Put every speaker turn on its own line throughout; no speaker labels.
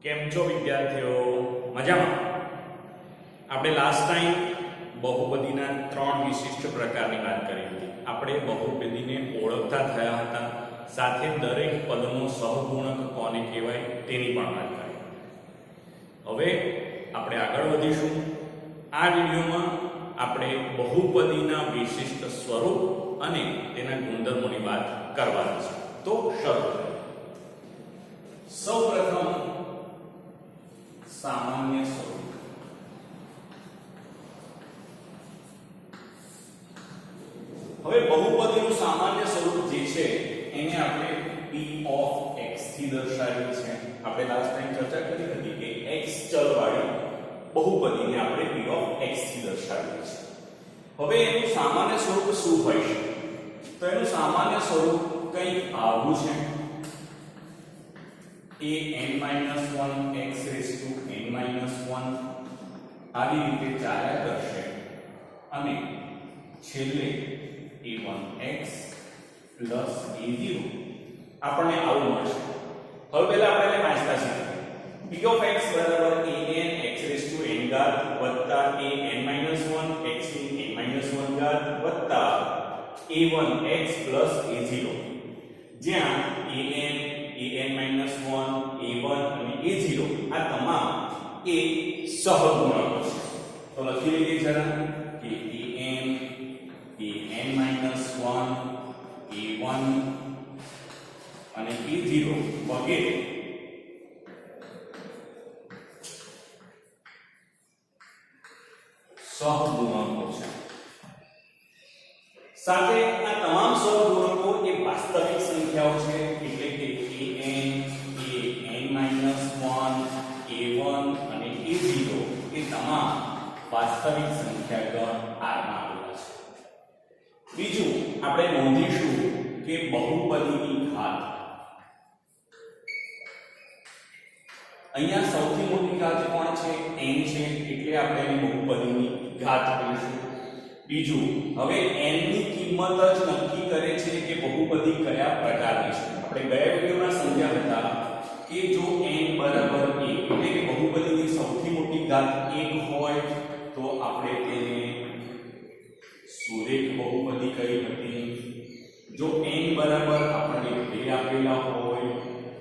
કેમ છો વિદ્યાર્થીઓ? મજામાં? આપણે લાસ્ટ ટાઈમ બહુપદીના ત્રણ વિશિષ્ટ પ્રકારની વાત કરી હતી. આપણે બહુપદીને ઓળખતા થયા હતા, સાથે દરેક પદનો સહગુણક કોને કહેવાય તેની પણ વાત કરી. હવે આપણે આગળ વધીશું. આ વિડીયોમાં આપણે બહુપદીના વિશિષ્ટ સ્વરૂપ અને તેના ગુણધર્મોની વાત કરવાની છે. તો શરૂ કરીએ. સૌપ્રથમ સામાન્ય સ્વરૂપ. હવે બહુપદીનું સામાન્ય સ્વરૂપ જે છે એને આપણે p of x થી દર્શાવીએ છીએ. આપણે લાસ્ટ ટાઈમ ચર્ચા કરી હતી કે x ચલવાળી બહુપદીને આપણે p of x થી દર્શાવીએ છીએ. હવે એનું સામાન્ય સ્વરૂપ શું હોય છે? તો એનું સામાન્ય સ્વરૂપ કંઈક આવું છે. an-1 x raised to n-1 આવી રીતે ચાલ્યા કરશે અને છેલ્લે a1x plus a0 આપણને આવું મળશે. હવે પહેલા આપણે વાંચતા શીખીએ. p of x બરાબર an x raised to n ઘાત વત્તા an-1 x ની n-1 ઘાત વત્તા a1x plus a0, જ્યાં an-1 a1 અને a0 આ તમામ એ સહગુણકો છે. તો લખી લઈએ જરા કે an-1 a1 અને a0 વગેરે સહગુણકો છે. સાથે આ તમામ સહગુણકો એ વાસ્તવિક સંખ્યાઓ છે, એટલે કે an-1 a1 અને a0 એ તમામ વાસ્તવિક સંખ્યા ગણ R માં આવેલા છે. બીજું આપણે નોંધીશું કે બહુપદીની ઘાત. અહીંયા સૌથી મોટી ઘાત કોણ છે? n છે, એટલે આપણે એને બહુપદીની ઘાત કહીશું. બીજું, હવે n ની કિંમત જ નક્કી કરે છે કે બહુપદી કયા પ્રકારની છે. આપણે ગયા વિડિયોમાં સમજ્યા હતા કે જો n બરાબર 1 એટલે કે બહુપદીની સૌથી મોટી ઘાત 1 હોય તો આપણે તેને સુરેખ બહુપદી કહી હતી. જો n બરાબર આપણને 2 આપેલા હોય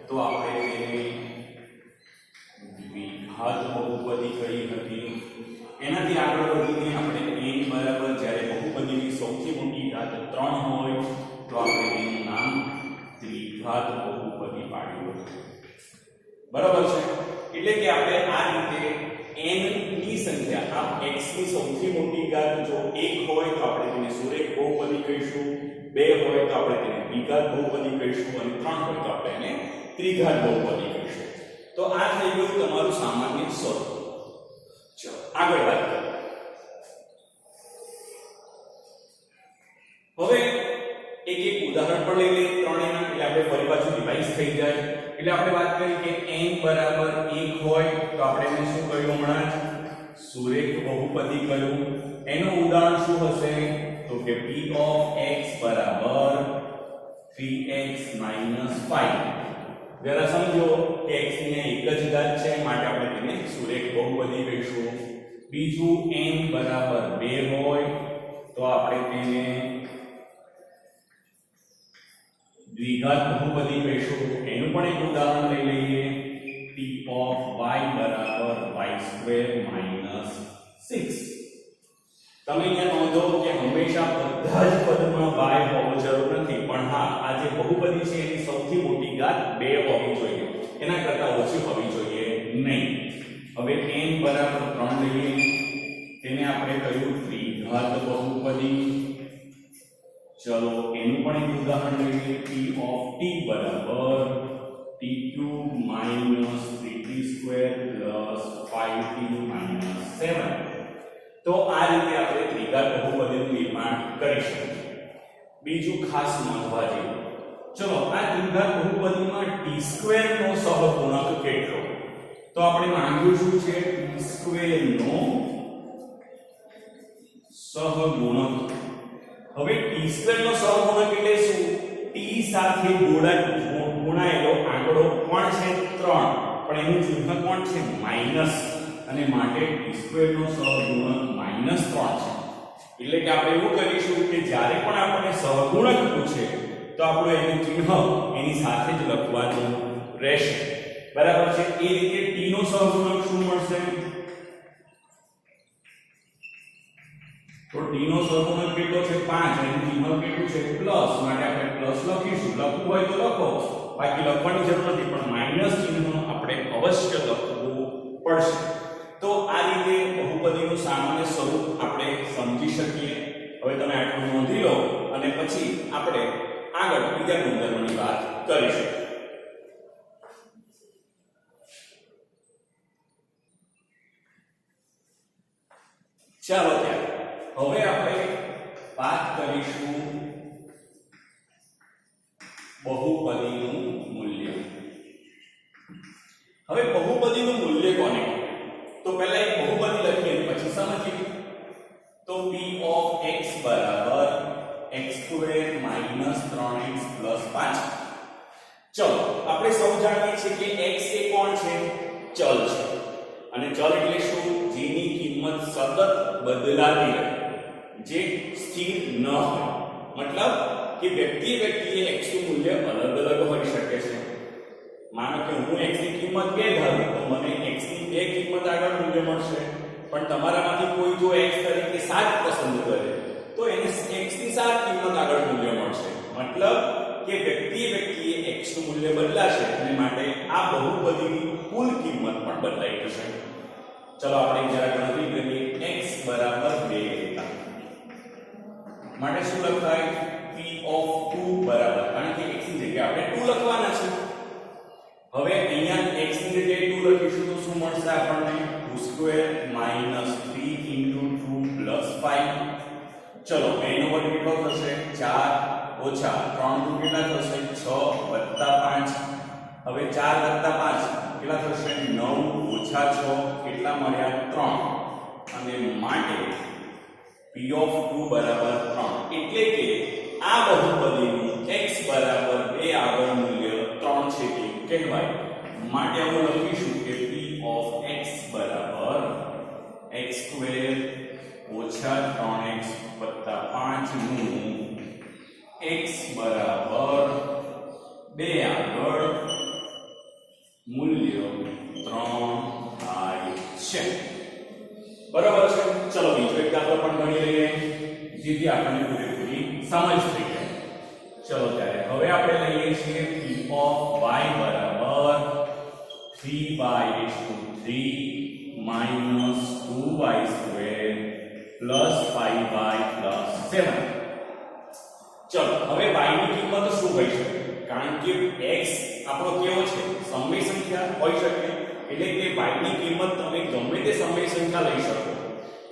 તો આપણે તેને દ્વિઘાત બહુપદી કહી હતી. એનાથી આગળ વધીને આપણે n બરાબર જ્યારે બહુપદીની સૌથી મોટી ઘાત 3 હોય તો આપણે તેનું નામ ત્રિઘાત બહુપદી પાડ્યું હતું. બરાબર છે? એટલે કે આપણે આ રીતે n ની સંખ્યા આ x ની સૌથી મોટી ઘાત જો 1 હોય તો આપણે તેને સુરેખ બહુપદી કહીશું, 2 હોય તો આપણે તેને દ્વિઘાત બહુપદી કહીશું અને 3 હોય તો આપણે એને ત્રિઘાત બહુપદી કહીશું. તો આ થઈ ગયું તમારું સામાન્ય સ્વરૂપ. ચલો આગળ વાત કરીએ. હવે એક ઉદાહરણ પણ લઈ લઈએ ત્રણેયના, એટલે આપણે ફરી પાછું રિવાઇઝ થઈ જાય. એટલે આપણે વાત કરી કે n બરાબર 1 હોય તો આપણે એને શું કહ્યું હમણાં? સુરેખ બહુપદી કહ્યું. એનું ઉદાહરણ શું હશે? તો કે p of x બરાબર 3x - 5. જરા સમજો કે x ની એક જ ઘાત છે, માટે આપણે તેને સુરેખ બહુપદી કહીશું. બીજું n બરાબર 2 હોય તો આપણે તેને દ્વિઘાત બહુપદી કહીશું. એનું પણ એક ઉદાહરણ લઈ લઈએ. p of y બરાબર y² - 6. તમે અહીંયા નોંધો કે હંમેશા બધા જ પદમાં y હોવો જરૂર નથી, પણ હા આ જે બહુપદી છે એની સૌથી મોટી ઘાત 2 હોવી જોઈએ, એના કરતા ઓછી હોવી જોઈએ નહીં. હવે n બરાબર 3 લઈએ, તેને આપણે કહ્યું ત્રિઘાત બહુપદી. ચલો એનું પણ એક ઉદાહરણ લઈએ. p of t બરાબર t³ - 3t² + 5t - 7. તો આ રીતે આપણે ત્રિઘાત બહુપદીનું નિર્માણ કરી શકીએ. બીજું ખાસ નોંધવા જેવું, ચલો આ ત્રિઘાત બહુપદીમાં t² નો સહગુણક કેટલો? તો આપણે માંગ્યું શું છે? t² નો સહગુણક. હવે t² નો સહગુણક એટલે શું? t સાથે ગુણાયેલો આંકડો કોણ છે? 3. પણ એનું ચિહ્ન કોણ છે માઈનસ અને માટે t² નો સહગુણક -3 છે એટલે કે આપણે એવું કરીશું કે જ્યારે પણ આપણને સહગુણક પૂછે તો આપણે એનું ચિહ્ન એની સાથે જ લખવાનું રહેશે બરાબર છે એ રીતે t નો સહગુણક શું મળશે તો t નો સહગુણક કેટલો છે 5 એનું ચિહ્ન કેટલું છે પ્લસ માટે આપણે પ્લસ લખીશું લખવું હોય તો લખો બાકી લખવાની જરૂર નથી પણ માઈનસ ચિહ્ન આપણે અવશ્ય લખવું પડશે તો આ રીતે બહુપદીનું સામાન્ય સ્વરૂપ આપણે સમજી શકીએ હવે તમે આટલું નોંધી લો અને પછી આપણે આગળ બીજા ગુણધર્મોની વાત કરીશું ચાલો ત્યારે હવે આપણે વાત કરીશું બહુપદીનું મૂલ્ય હવે બહુપદીનું મૂલ્ય કોને તો પહેલા એક બહુપદી લખીએ પછી સમજીએ તો p of x બરાબર x² - 3x + 5 ચલો આપણે સૌ જાણીએ છીએ કે x એ કોણ છે ચલ છે અને ચલ એટલે શું જેની કિંમત સતત બદલાતી રહે જે સ્થિર ન હોય મતલબ કે વ્યક્તિએ x નું મૂલ્ય અલગ અલગ હોઈ શકે છે માનો કે હું x ની કિંમત 2 ધારું તો મને x ની 2 કિંમત આગળ મૂલ્ય મળશે પણ તમારામાંથી કોઈ જો x તરીકે 7 પસંદ કરે તો એને x ની 7 કિંમત આગળ મૂલ્ય મળશે મતલબ કે વ્યક્તિએ x નું મૂલ્ય બદલાશે અને માટે આ બહુપદીની કુલ કિંમત પણ બદલાઈ જશે ચલો આપણે જરા ગણતરી કરીએ x બરાબર 2 લેતા માટે શું લખાય p of 2 બરાબર કારણ કે x ની જગ્યાએ આપણે 2 લખવાના છે હવે અહીંયા x ની જગ્યાએ 2 લખીશું તો શું મળશે આપણને 2² - 3 * 2 + 5 ચલો એનો વર્ગ કેટલો થશે 4 ઓછા 3 * 2 કેટલા થશે 6 + 5 હવે 4 + 5 કેટલા થશે 9 ઓછા 6 કેટલા મળ્યા 3 અને માટે p of 2 બરાબર 3 એટલે કે આ બહુપદીનું x બરાબર 2 આગળ મૂલ્ય 3 છે કે કહેવાય માટે આપણે લખીશું કે p of x બરાબર x² - 3x + 5 નું x બરાબર 2 આગળ મૂલ્ય 3 થાય છે બરાબર છે ચલો બીજો એક દાખલો પણ ગણી લઈએ જેથી આપણને પૂરેપૂરી સમજ થઈ જાય ચલો ત્યારે હવે આપણે લઈએ છીએ p of y બરાબર 3y/3 - 2y² + 5y + 7 ચલો હવે y ની કિંમત શું હોઈ શકે કારણ કે x આપણો કેવો છે સમય સંખ્યા હોઈ શકે એટલે કે y ની કિંમત તમે ગમે તે સમય સંખ્યા લઈ શકો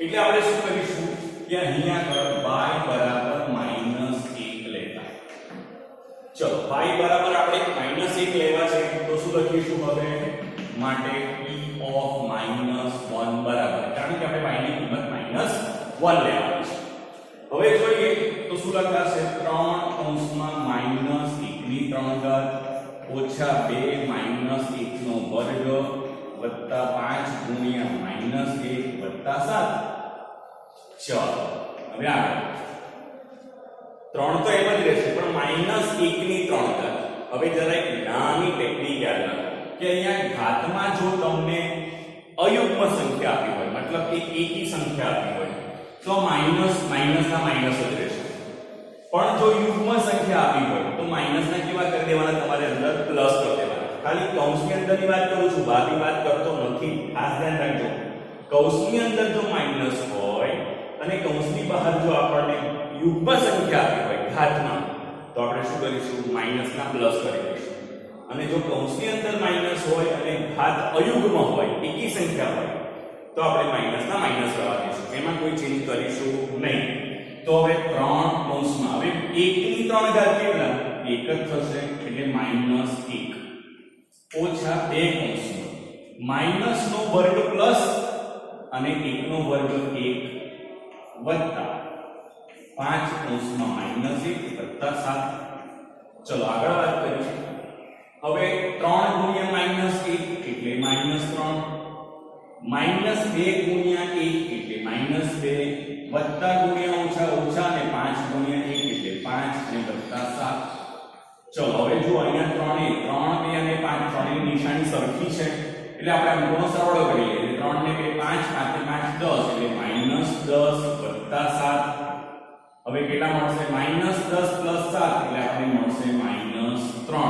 એટલે આપણે શું કરીશું કે અહીંયા આગળ y બરાબર -1 લેતા ચલો y બરાબર આપણે -1 લેવા છે તો શું લખીશું હવે માટે p of -1 બરાબર કારણ કે આપણે y ની કિંમત -1 લેવાની છે હવે જોઈએ તો શું લખાશે 3 કૌંસમાં -1/3 ઓછા 2 - 1 નો વર્ગ વત્તા 5 ગુણ્યા -1 વત્તા 7 ચાલો હવે આગળ 3 તો એમ જ રહેશે પણ -1 ની 3 હવે જરા એક નાની ટેકનિક યાદ રાખો કે અહીંયા ઘાતમાં જો તમને અયુગ્મ સંખ્યા આપી હોય મતલબ કે એકી સંખ્યા આપી હોય તો માઈનસ ના માઈનસ જ રહેશે પણ જો યુગ્મ સંખ્યા આપી હોય તો માઈનસ ના કેવા કરી દેવાના તમારે અંદર પ્લસ કરી દેવાના ખાલી કૌંસની અંદરની વાત કરું છું બહારની વાત કરતો નથી ખાસ ધ્યાન રાખજો કૌંસની અંદર જો માઈનસ હોય અને કૌંસની બહાર જો આપણને યુગ્મ સંખ્યા આપી હોય ઘાતમાં તો આપણે શું કરીશું માઈનસ ના પ્લસ કરી દઈશું અને જો કૌંસની અંદર માઈનસ હોય અને ઘાત અયુગ્મ હોય એકી સંખ્યા હોય તો આપણે માઈનસ ના માઈનસ કરવા દઈશું એમાં કોઈ ચેન્જ કરીશું નહીં તો હવે 3 કૌંસમાં હવે 1 ની 3 ઘાત કેટલા 1 જ થશે એટલે -1 ઓછા 2 કૌંસમાં માઈનસ નો વર્ગ પ્લસ અને 1 નો વર્ગ 1 વત્તા 5 કૌંસમાં -1 વત્તા 7 ચલો આગળ વાત કરીએ હવે 3 ગુણ્યા -1 એટલે -2 ગુણ્યા 1 એટલે -2 વત્તા ગુણ્યા ઓછા ઓછા અને 5 ગુણ્યા 1 એટલે 5 અને વત્તા 7. ચલો હવે જો અહીંયા 3 2 અને 5 ત્રણેયની નિશાની સરખી છે એટલે આપણે અંકોનો સરવાળો કરી લઈએ. 3 ને 2 5 5 10 એટલે -10 વત્તા 7. હવે કેટલા મળશે? -10 + 7 એટલે આપણને મળશે -3.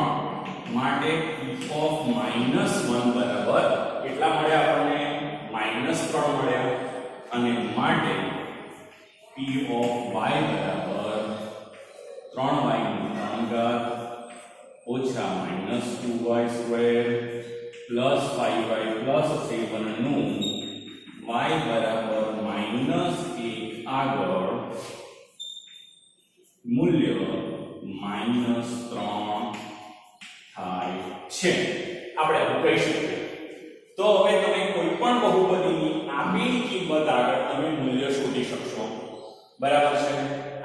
માટે p of -1 બરાબર કેટલા મળ્યા આપણને? -3 મળ્યા. અને માટે p of y બરાબર 3y નું 3 ઘાત ઓછા -2y² પ્લસ 5y પ્લસ 7 નું y બરાબર -1 આગળ મૂલ્ય -3 થાય છે આપણે આવું કહી શકીએ. તો હવે તમે કોઈ પણ બહુપદીની આપેલી કિંમત આગળ તમે મૂલ્ય શોધી શકશો. બરાબર છે?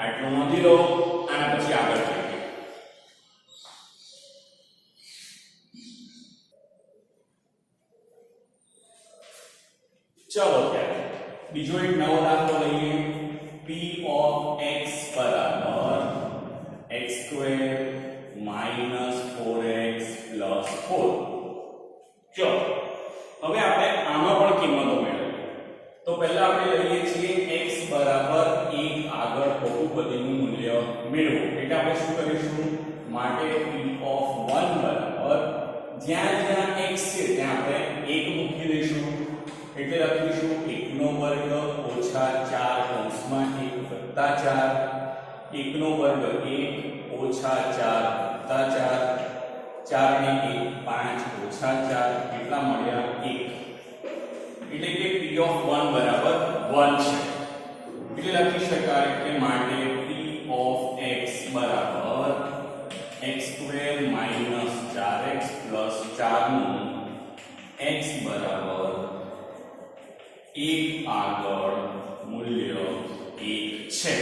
આટલું નોંધી લો અને પછી આગળ જઈએ. ચલો ત્યારે બીજો એક નવો દાખલો લઈએ. p of x બરાબર x² - 4x + 4. ચલો હવે આપણે આમાં પણ કિંમતો મેળવીએ. તો પહેલા આપણે લઈએ છીએ x બરાબર 1 આગળ બહુપદીનું મૂલ્ય મેળવો. એટલે આપણે શું કરીશું? માટે p of 1 બરાબર જ્યાં જ્યાં x છે ત્યાં આપણે 1 મૂકી દઈશું. એટલે લખીશું 1 નો વર્ગ ઓછા 4 કૌંસમાં 1 વત્તા 4 1 નો વર્ગ 1 ઓછા 4 વત્તા 4 4 ને 1 5 ઓછા 4 કેટલા મળ્યા? 1. એટલે કે p of 1 બરાબર 1 છે. એટલે લખી શકાય કે માટે p of x બરાબર x² - 4x + 4 નું x બરાબર 1 આગળ મૂલ્ય 1 છે.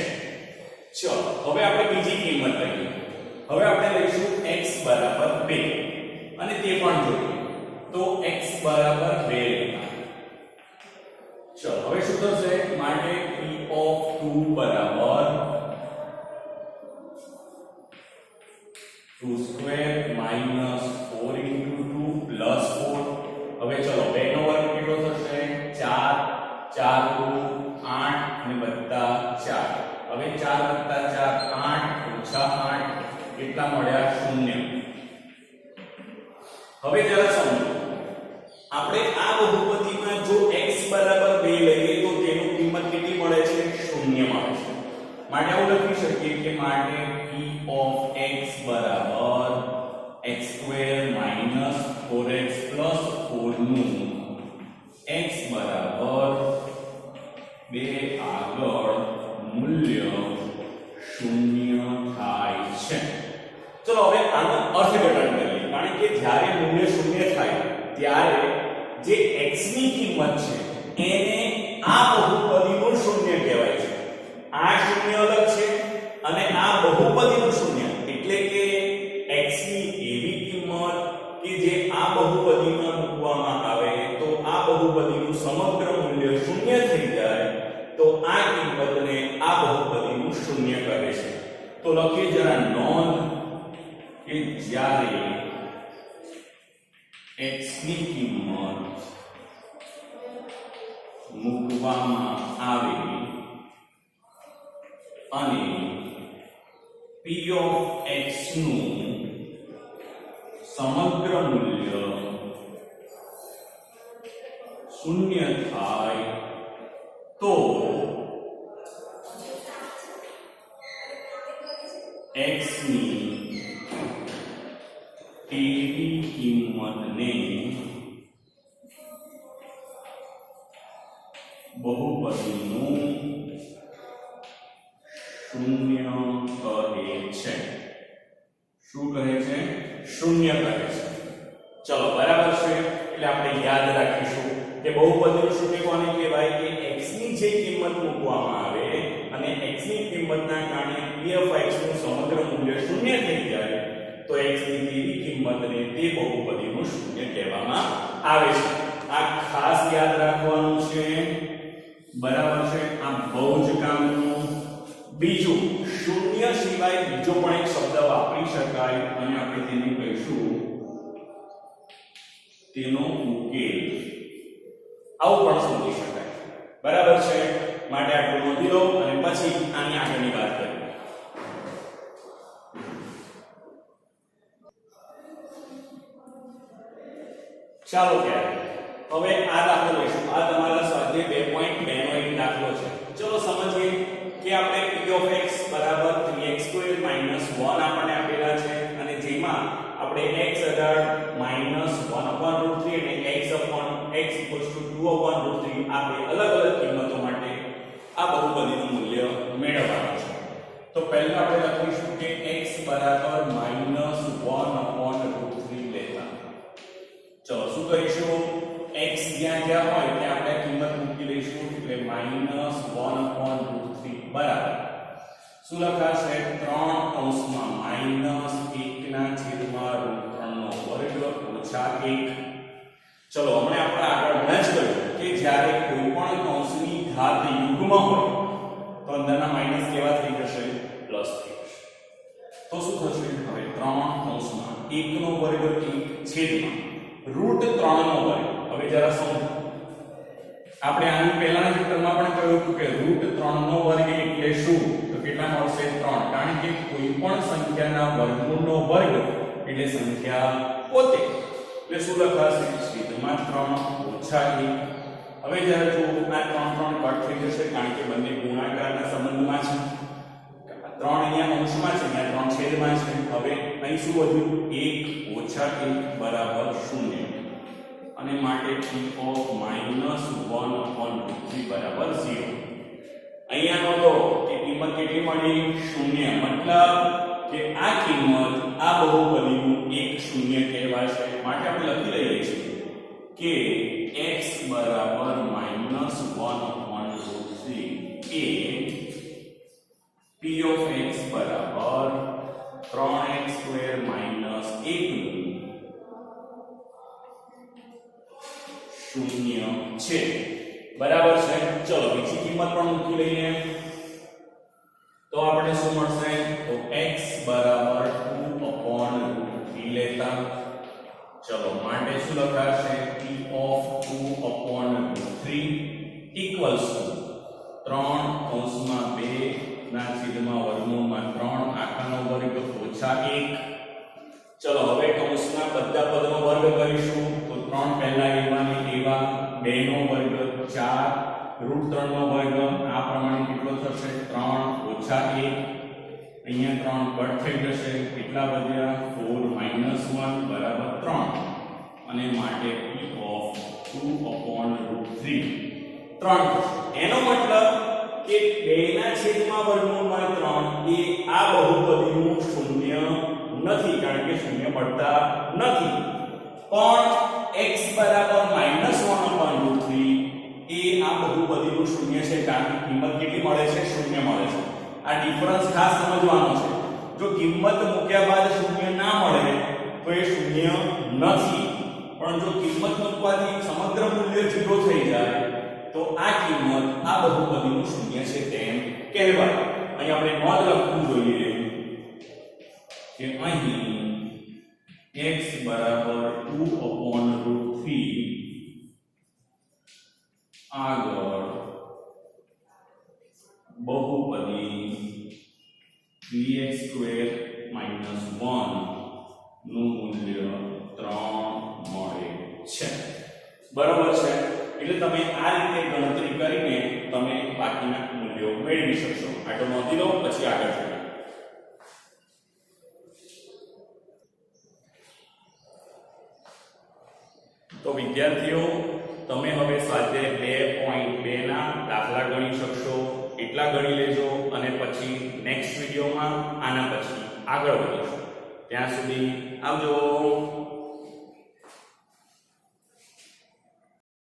ચલો હવે આપણે બીજી કિંમત લઈએ. હવે આપણે લઈશું x બરાબર 2 અને તે પણ જોઈએ. તો x બરાબર 2 લેતા. ચલો હવે શું થશે? માટે p of 2 બરાબર 2² - 4 * 2 + 4. હવે ચલો 2 નો વર્ગ કેટલો થશે? 4 4 * 2 8 અને વત્તા 4. હવે 4 વત્તા 4 8 ઓછા 8 કેટલા મળ્યા? 0. હવે જરા સમજો. આપણે આ બહુપદીમાં જો x બરાબર 2 લઈએ તો તેની કિંમત કેટલી મળે છે? 0 મળે છે. માટે આવું લખી શકીએ કે માટે p of x બરાબર x² - 4x + 4 નું x બરાબર 2 આગળ મૂલ્ય 0 થાય છે. ચલો હવે આનો અર્થઘટન કરીએ. કારણ કે જ્યારે મૂલ્ય 0 થાય ત્યારે જે x ની કિંમત છે એને આ બહુપદીનું 0 કહેવાય છે. આ 0 અલગ છે અને આ બહુપદીનું 0 એટલે કે x ની એવી કિંમત કે જે આ બહુપદીમાં મૂકવામાં આવે તો આ બહુપદીનું સમગ્ર મૂલ્ય 0 થઈ જાય તો આ કિંમતને આ બહુપદીનું 0 કરે છે. તો લખીએ જરા નોંધ કે જ્યારે x ની કિંમત મૂકવામાં આવે અને p of x નું સમગ્ર મૂલ્ય 0 થાય તો x ની તેવી કિંમતને બહુપદીનું 0 કહે છે. શું કહે છે? 0 કહે છે. ચલો બરાબર છે. એટલે આપણે યાદ રાખીશું કે બહુપદીનું 0 કોને કહેવાય? કે x ની જે કિંમત મૂકવામાં આવે અને x ની કિંમતના કારણે p of x નું સમગ્ર મૂલ્ય 0 થઈ જાય તો x ની તેવી કિંમતને તે બહુપદીનું 0 કહેવામાં આવે છે. આ ખાસ યાદ રાખવાનું છે, બરાબર છે? આ બહુ જ કામનું. બીજું, શૂન્ય સિવાય બીજો પણ એક શબ્દ વાપરી શકાય અને આપણે તેને કહીશું તેનો ઉકેલ. આવું પણ સમજી શકાય, બરાબર છે? માટે આટલું નોંધી લો અને પછી આની આગળની વાત કરીએ. ચાલો ત્યારે હવે આ દાખલો લઈશું. આ તમારા સ્વાધ્યાય 2.2 નો એક દાખલો છે. ચલો સમજીએ કે આપણે p of x બરાબર 3x² - 1 આપણને આપેલા છે અને જેમાં આપણે x અઢાળ -1/√3 અને x = 2/√3 આ બે અલગ અલગ કિંમતો માટે આ બહુપદીનું મૂલ્ય મેળવવાનું છે. તો પહેલા આપણે લખીશું કે x બરાબર -1/√3 લેતા. ચલો શું કરીશું? x જ્યાં જ્યાં હોય ત્યાં આપણે કિંમત મૂકી દઈશું એટલે -1/√3 બરાબર શું લખાશે? 3 કૌંસમાં -1/√3 નો વર્ગ ઓછા 1. ચલો હમણાં આપણે આગળ ન જ કર્યું કે જ્યારે કોઈ પણ કૌંસની ઘાત યુગ્મ હોય તો અંદરના માઈનસ કેવા થઈ જશે? પ્લસ થઈ જશે. તો શું થશે? હવે 3 કૌંસમાં 1 નો વર્ગ 1 છેદમાં √3 નો વર્ગ. હવે જરા સમજો, આપણે આની પહેલાના ચેપ્ટરમાં પણ કહ્યું હતું કે √3 નો વર્ગ એટલે શું? તો કેટલા મળશે? 3. કારણ કે કોઈ પણ સંખ્યાના વર્ગમૂળનો વર્ગ એટલે સંખ્યા પોતે. એટલે શું લખાશે? છેદમાં 3 ઓછા 1. હવે જ્યારે જો આ 3 કટ થઈ જશે કારણ કે બંને ગુણાકારના સંબંધમાં છે. 3 અહીંયા અંશમાં છે, અહીંયા 3 છેદમાં છે. હવે અહીં શું વધ્યું? 1 ઓછા 1 બરાબર 0. અને માટે p of -1/√3 બરાબર 0. અહીંયા નોંધો કે કિંમત કેટલી મળી? 0. મતલબ કે આ કિંમત આ બહુપદીનું એક શૂન્ય કહેવાશે. માટે આપણે લખી લઈએ છીએ કે x બરાબર -1/√3 એ p of x બરાબર 3x² - 1 શૂન્ય છે, બરાબર છે? ચલો બીજી કિંમત પણ મૂકી લઈએ તો આપણે શું મળશે? તો x બરાબર 2/√3 લેતા. ચલો માટે શું લખાશે? p of 2/√3 equals to 3 કૌંસમાં 2 ના છેદમાં વર્ગમૂળમાં 3 આખાનો વર્ગ ઓછા 1. ચલો હવે કૌંસના બધા પદનો વર્ગ કરીશું તો 3 પહેલા લેવાની એવા 2 નો વર્ગ 4 √3 નો વર્ગ આ પ્રમાણે કેટલો થશે? 3 ઓછા 1. અહીંયા 3 કટ થઈ જશે. કેટલા વધ્યા? 4 - 1 બરાબર 3. અને માટે p of 2/√3 3 એનો મતલબ કે 2 ના છેદમાં વર્ગમૂળમાં 3 એ આ બહુપદીનું શૂન્ય નથી કારણ કે શૂન્ય મળતા નથી. પણ x બરાબર -1/√3 એ આ બહુપદીનું શૂન્ય છે કારણ કે કિંમત કેટલી મળે છે? શૂન્ય મળે છે. આ ડિફરન્સ ખાસ સમજવાનો છે. જો કિંમત મૂક્યા બાદ શૂન્ય ના મળે તો એ શૂન્ય નથી. પણ જો કિંમત મૂકવાથી સમગ્ર મૂલ્ય 0 થઈ જાય તો આ કિંમત આ બહુપદીનું શૂન્ય છે તેમ કહેવાય. અહીં આપણે નોંધ રાખવું જોઈએ કે અહીં x બરાબર 2/√3 આગળ બહુપદી 3x² - 1 નું મૂલ્ય 3 મળે છે, બરાબર છે? એટલે તમે આ રીતે ગણતરી કરીને તમે બાકીના મૂલ્યો મેળવી શકશો. આટલો નોંધી લો પછી આગળ જોઈએ. તો વિદ્યાર્થીઓ તમે હવે સ્વાધ્યાય 2.2 ના દાખલા ગણી શકશો એટલા ગણી લેજો અને પછી નેક્સ્ટ વિડિયોમાં આના પછી આગળ વધીશું. ત્યાં સુધી આવજો.